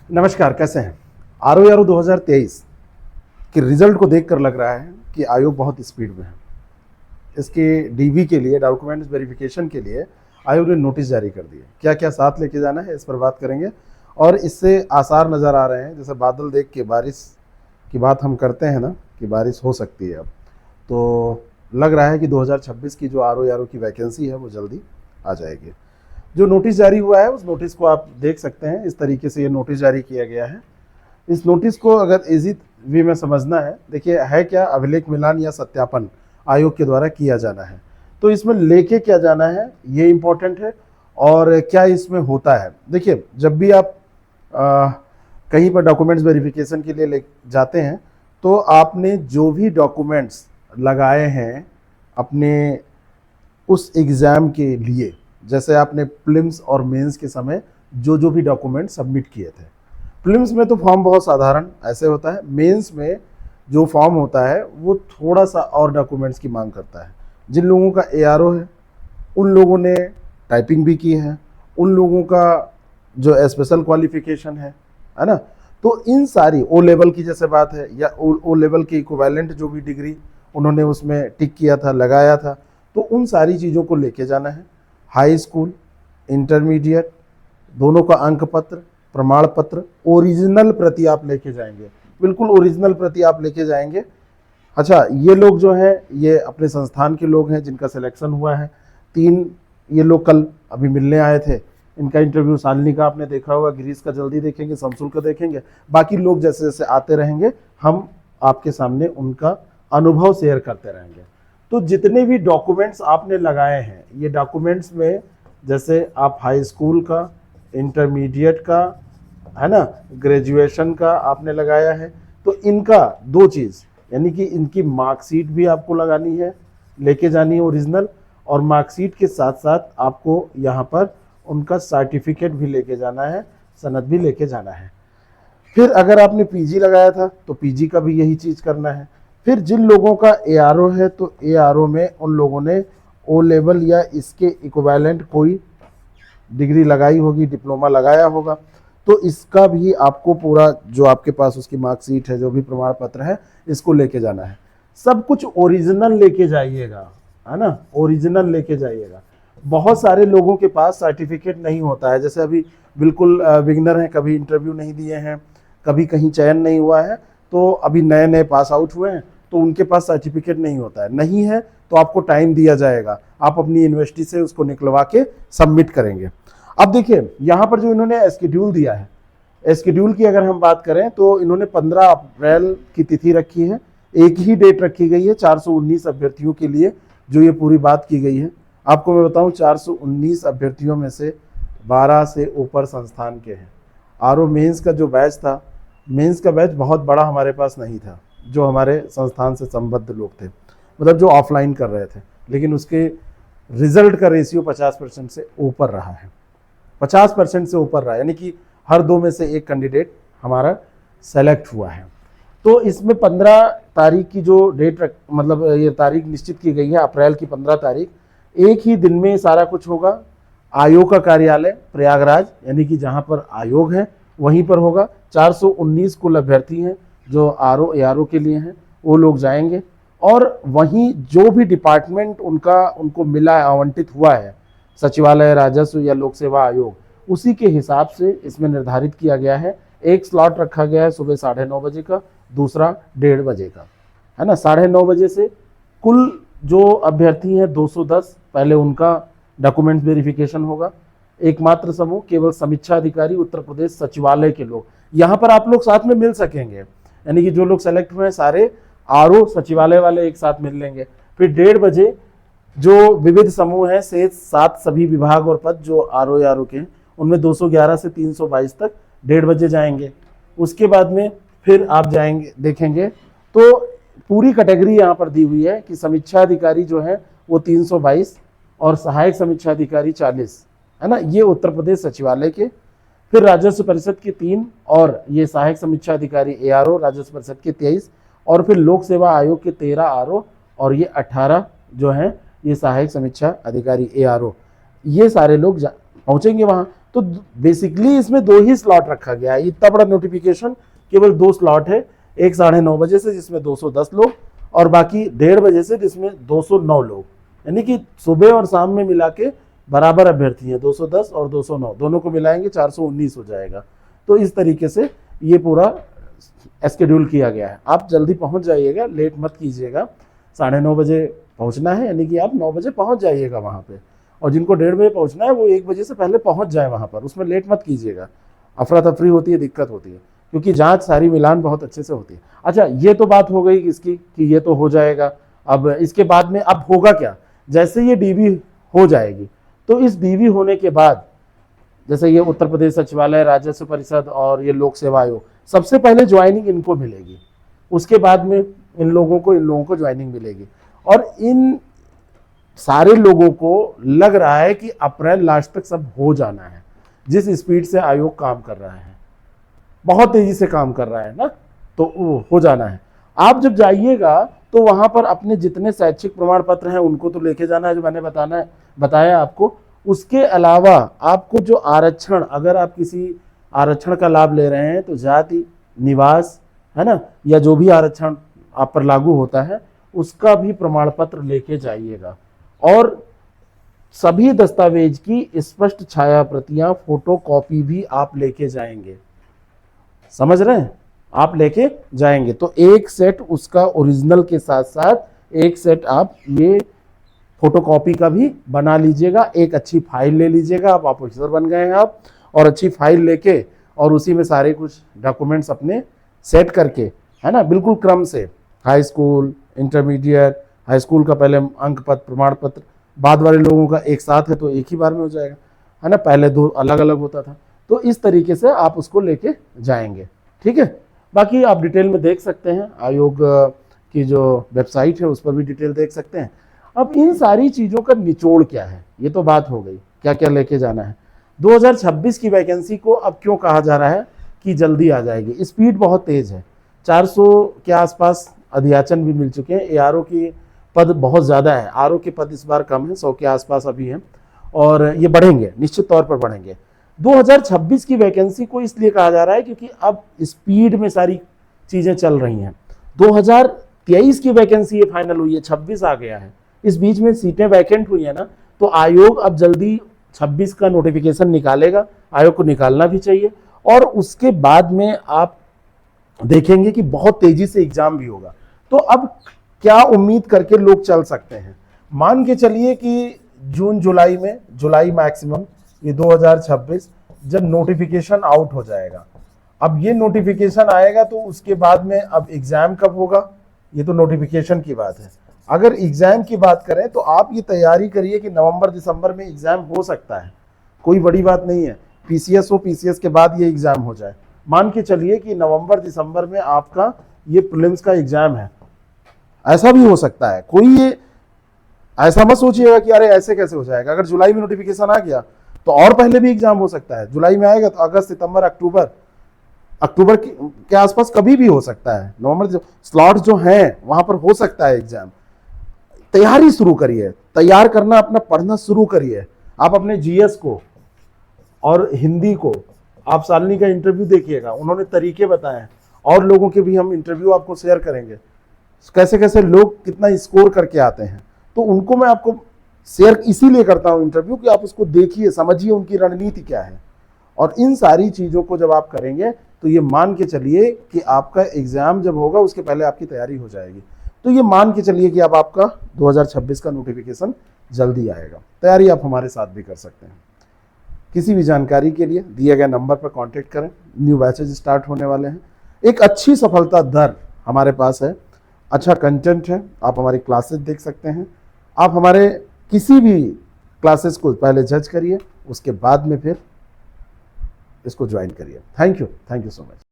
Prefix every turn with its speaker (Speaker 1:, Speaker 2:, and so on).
Speaker 1: नमस्कार, कैसे हैं? आर 2023 के रिजल्ट को देखकर लग रहा है कि आयोग बहुत स्पीड में है। इसके डीवी के लिए, डॉक्यूमेंट्स वेरिफिकेशन के लिए आयोग ने नोटिस जारी कर दिए। क्या क्या साथ लेके जाना है, इस पर बात करेंगे। और इससे आसार नज़र आ रहे हैं, जैसे बादल देख के बारिश की बात हम करते हैं ना, कि बारिश हो सकती है अब, तो लग रहा है कि 2026 की जो आर की वैकेंसी है वो जल्दी आ जाएगी। जो नोटिस जारी हुआ है उस नोटिस को आप देख सकते हैं। इस तरीके से ये नोटिस जारी किया गया है। इस नोटिस को अगर इजी वे में समझना है, देखिए है क्या, अभिलेख मिलान या सत्यापन आयोग के द्वारा किया जाना है। तो इसमें लेके क्या जाना है ये इम्पोर्टेंट है, और क्या इसमें होता है। देखिए, जब भी आप कहीं पर डॉक्यूमेंट्स वेरिफिकेशन के लिए ले जाते हैं, तो आपने जो भी डॉक्यूमेंट्स लगाए हैं अपने उस एग्ज़ाम के लिए, जैसे आपने प्रीलिम्स और मेंस के समय जो भी डॉक्यूमेंट सबमिट किए थे। प्रीलिम्स में तो फॉर्म बहुत साधारण ऐसे होता है, मेंस में जो फॉर्म होता है वो थोड़ा सा और डॉक्यूमेंट्स की मांग करता है। जिन लोगों का ARO है उन लोगों ने टाइपिंग भी की है, उन लोगों का जो स्पेशल क्वालिफिकेशन है ना, तो इन सारी ओ लेवल की जैसे बात है, या ओ लेवल के इक्विवेलेंट जो भी डिग्री उन्होंने उसमें टिक किया था, लगाया था, तो उन सारी चीज़ों को लेके जाना है। हाई स्कूल, इंटरमीडिएट, दोनों का अंक पत्र, प्रमाण पत्र, ओरिजिनल प्रति आप लेके जाएंगे, बिल्कुल ओरिजिनल प्रति आप लेके जाएंगे। अच्छा, ये लोग जो हैं ये अपने संस्थान के लोग हैं जिनका सिलेक्शन हुआ है। 3 ये लोग कल अभी मिलने आए थे। इनका इंटरव्यू शालिनी का आपने देखा होगा, गिरीश का जल्दी देखेंगे, शमसुल का देखेंगे। बाकी लोग जैसे जैसे आते रहेंगे हम आपके सामने उनका अनुभव शेयर करते रहेंगे। तो जितने भी डॉक्यूमेंट्स आपने लगाए हैं, ये डॉक्यूमेंट्स में जैसे आप हाई स्कूल का, इंटरमीडिएट का, है ना, ग्रेजुएशन का आपने लगाया है, तो इनका 2 चीज़, यानी कि इनकी मार्कशीट भी आपको लगानी है, लेके जानी है ओरिजिनल, और मार्कशीट के साथ साथ आपको यहाँ पर उनका सर्टिफिकेट भी लेके जाना है, सनद भी लेके जाना है। फिर अगर आपने PG लगाया था तो PG का भी यही चीज़ करना है। फिर जिन लोगों का ARO है तो ARO में उन लोगों ने O लेवल या इसके इक्विवेलेंट कोई डिग्री लगाई होगी, डिप्लोमा लगाया होगा, तो इसका भी आपको पूरा जो आपके पास उसकी मार्कशीट है, जो भी प्रमाण पत्र है, इसको लेके जाना है। सब कुछ ओरिजिनल लेके जाइएगा, है ना, ओरिजिनल लेके जाइएगा। बहुत सारे लोगों के पास सर्टिफिकेट नहीं होता है, जैसे अभी बिल्कुल बिगनर हैं, कभी इंटरव्यू नहीं दिए हैं, कभी कहीं चयन नहीं हुआ है, तो अभी नए नए पास आउट हुए हैं, तो उनके पास सर्टिफिकेट नहीं होता है। नहीं है तो आपको टाइम दिया जाएगा, आप अपनी यूनिवर्सिटी से उसको निकलवा के सबमिट करेंगे। अब देखिए यहाँ पर जो इन्होंने स्केड्यूल दिया है, स्केड्यूल की अगर हम बात करें तो इन्होंने 15 अप्रैल की तिथि रखी है। एक ही डेट रखी गई है 419 अभ्यर्थियों के लिए, जो ये पूरी बात की गई है। आपको मैं बताऊं, 419 अभ्यर्थियों में से 12 से ऊपर संस्थान के हैं। आरओ मेंस का जो बैच था, मेंस का बैच बहुत बड़ा हमारे पास नहीं था, जो हमारे संस्थान से संबद्ध लोग थे, मतलब जो ऑफलाइन कर रहे थे, लेकिन उसके रिजल्ट का रेशियो 50% से ऊपर रहा है। 50% से ऊपर रहा, यानी कि हर 2 में से 1 कैंडिडेट हमारा सेलेक्ट हुआ है। तो इसमें 15 तारीख की जो डेट मतलब ये तारीख निश्चित की गई है, अप्रैल की 15 तारीख, एक ही दिन में सारा कुछ होगा। आयोग का कार्यालय प्रयागराज, यानी कि जहां पर आयोग है वहीं पर होगा। 419 कुल अभ्यर्थी हैं जो आरओ ARO के लिए हैं, वो लोग जाएंगे, और वहीं जो भी डिपार्टमेंट उनको मिला है, आवंटित हुआ है, सचिवालय, राजस्व या लोक सेवा आयोग, उसी के हिसाब से इसमें निर्धारित किया गया है। एक स्लॉट रखा गया है सुबह 9:30 बजे का, दूसरा 1:30 बजे का, है ना। 9:30 बजे से कुल जो अभ्यर्थी हैं 210, पहले उनका डॉक्यूमेंट वेरिफिकेशन होगा। एकमात्र समूह केवल समीक्षा अधिकारी उत्तर प्रदेश सचिवालय के लोग, यहाँ पर आप लोग साथ में मिल सकेंगे, यानी कि जो लोग सेलेक्ट हुए हैं सारे आरओ सचिवालय वाले एक साथ मिल लेंगे। फिर 1:30 बजे जो विविध समूह है से 7 सभी विभाग और पद जो आरओ ARO के हैं, उनमें 211 से 322 तक 1:30 बजे जाएंगे। उसके बाद में फिर आप जाएंगे, देखेंगे तो पूरी कैटेगरी यहाँ पर दी हुई है कि समीक्षा अधिकारी जो है वो 322 और सहायक समीक्षा अधिकारी 40, है ना, ये उत्तर प्रदेश सचिवालय के। फिर राजस्व परिषद के 3 और ये सहायक समीक्षा अधिकारी ARO राजस्व परिषद के 23, और फिर लोक सेवा आयोग के 13 आरओ और ये 18 जो हैं ये सहायक समीक्षा अधिकारी ARO। ये सारे लोग पहुंचेंगे वहाँ। तो बेसिकली इसमें 2 ही स्लॉट रखा गया है। इतना बड़ा नोटिफिकेशन, केवल 2 स्लॉट है, एक 9:30 बजे से जिसमें 210 लोग और बाकी 1:30 बजे से जिसमें 209 लोग, यानी कि सुबह और शाम में मिला के बराबर अभ्यर्थी हैं, 210 और 209 दोनों को मिलाएंगे 419 हो जाएगा। तो इस तरीके से ये पूरा शेड्यूल किया गया है। आप जल्दी पहुंच जाइएगा, लेट मत कीजिएगा। 9:30 बजे पहुंचना है, यानी कि आप 9 बजे पहुंच जाइएगा वहाँ पे, और जिनको 1:30 बजे पहुंचना है वो 1 बजे से पहले पहुंच जाए वहाँ पर, उसमें लेट मत कीजिएगा। अफरा तफरी होती है, दिक्कत होती है, क्योंकि जांच सारी मिलान बहुत अच्छे से होती है। अच्छा, ये तो बात हो गई इसकी कि ये तो हो जाएगा। अब इसके बाद में अब होगा क्या, जैसे ये डीवी हो जाएगी तो इस डीवी होने के बाद जैसे ये उत्तर प्रदेश सचिवालय, राजस्व परिषद और ये लोक सेवा आयोग, सबसे पहले ज्वाइनिंग इनको मिलेगी, उसके बाद में इन लोगों को ज्वाइनिंग मिलेगी। और इन सारे लोगों को लग रहा है कि अप्रैल लास्ट तक सब हो जाना है। जिस स्पीड से आयोग काम कर रहा है, बहुत तेजी से काम कर रहा है ना, तो वो हो जाना है। आप जब जाइएगा तो वहां पर अपने जितने शैक्षिक प्रमाण पत्र हैं उनको तो लेके जाना है, जो मैंने बताया आपको। उसके अलावा आपको जो आरक्षण, अगर आप किसी आरक्षण का लाभ ले रहे हैं तो जाति, निवास, है ना, या जो भी आरक्षण आप पर लागू होता है उसका भी प्रमाण पत्र लेके जाइएगा। और सभी दस्तावेज की स्पष्ट छाया प्रतियां, फोटो कॉपी भी आप लेके जाएंगे, समझ रहे हैं, आप लेके जाएंगे। तो एक सेट उसका ओरिजिनल के साथ साथ एक सेट आप ये फोटोकॉपी का भी बना लीजिएगा। एक अच्छी फाइल ले लीजिएगा, आप ऑफिसर बन गए हैं आप, और अच्छी फाइल लेके और उसी में सारे कुछ डॉक्यूमेंट्स अपने सेट करके, है ना, बिल्कुल क्रम से, high school, intermediate, high school का पहले अंक पत्र, प्रमाण पत्र, बाद वाले लोगों का एक साथ है तो एक ही बार में हो जाएगा, है ना, पहले 2 अलग अलग होता था। तो इस तरीके से आप उसको लेके जाएंगे, ठीक है। बाकी आप डिटेल में देख सकते हैं, आयोग की जो वेबसाइट है उस पर भी डिटेल देख सकते हैं। अब इन सारी चीज़ों का निचोड़ क्या है, ये तो बात हो गई, क्या क्या लेके जाना है। 2026 की वैकेंसी को अब क्यों कहा जा रहा है कि जल्दी आ जाएगी, स्पीड बहुत तेज़ है। 400 के आसपास अध्याचन भी मिल चुके हैं, एआरओ की पद बहुत ज़्यादा है, आरओ के पद इस बार कम है, 100 के आसपास अभी हैं, और ये बढ़ेंगे, निश्चित तौर पर बढ़ेंगे। 2026 की वैकेंसी को इसलिए कहा जा रहा है क्योंकि अब स्पीड में सारी चीज़ें चल रही हैं। 2023 की वैकेंसी ये फाइनल हुई है, 26 आ गया है, इस बीच में सीटें वैकेंट हुई है ना, तो आयोग अब जल्दी 26 का नोटिफिकेशन निकालेगा, आयोग को निकालना भी चाहिए। और उसके बाद में आप देखेंगे कि बहुत तेजी से एग्जाम भी होगा। तो अब क्या उम्मीद करके लोग चल सकते हैं, मान के चलिए कि जून जुलाई में, जुलाई मैक्सिमम, ये 2026 जब नोटिफिकेशन आउट हो जाएगा। अब ये नोटिफिकेशन आएगा तो उसके बाद में अब एग्जाम कब होगा, ये तो नोटिफिकेशन की बात है। अगर एग्जाम की बात करें तो आप ये तैयारी करिए कि नवंबर दिसंबर में एग्जाम हो सकता है, कोई बड़ी बात नहीं है। पीसीएस हो, पीसीएस के बाद ये एग्जाम हो जाए, मान के चलिए कि नवंबर दिसंबर में आपका ये प्रीलिम्स का एग्जाम है, ऐसा भी हो सकता है। कोई ये ऐसा मत सोचिएगा कि अरे ऐसे कैसे हो जाएगा। अगर जुलाई में नोटिफिकेशन आ गया तो और पहले भी एग्जाम हो सकता है, जुलाई में आएगा तो अगस्त, सितंबर, अक्टूबर के आसपास कभी भी हो सकता है। नवंबर स्लॉट जो हैं वहां पर हो सकता है एग्जाम। तैयारी शुरू करिए, तैयार करना अपना पढ़ना शुरू करिए। आप अपने जीएस को और हिंदी को, आप शालिनी का इंटरव्यू देखिएगा, उन्होंने तरीके बताए हैं, और लोगों के भी हम इंटरव्यू आपको शेयर करेंगे, कैसे कैसे लोग कितना स्कोर करके आते हैं। तो उनको मैं आपको शेयर इसीलिए करता हूं इंटरव्यू कि आप उसको देखिए, समझिए उनकी रणनीति क्या है। और इन सारी चीज़ों को जब आप करेंगे तो ये मान के चलिए कि आपका एग्ज़ाम जब होगा उसके पहले आपकी तैयारी हो जाएगी। तो ये मान के चलिए कि अब आपका 2026 का नोटिफिकेशन जल्दी आएगा। तैयारी आप हमारे साथ भी कर सकते हैं। किसी भी जानकारी के लिए दिए गए नंबर पर कांटेक्ट करें। न्यू बैचेज स्टार्ट होने वाले हैं, एक अच्छी सफलता दर हमारे पास है, अच्छा कंटेंट है, आप हमारी क्लासेस देख सकते हैं। आप हमारे किसी भी क्लासेस को पहले जज करिए, उसके बाद में फिर इसको ज्वाइन करिए। Thank you so much.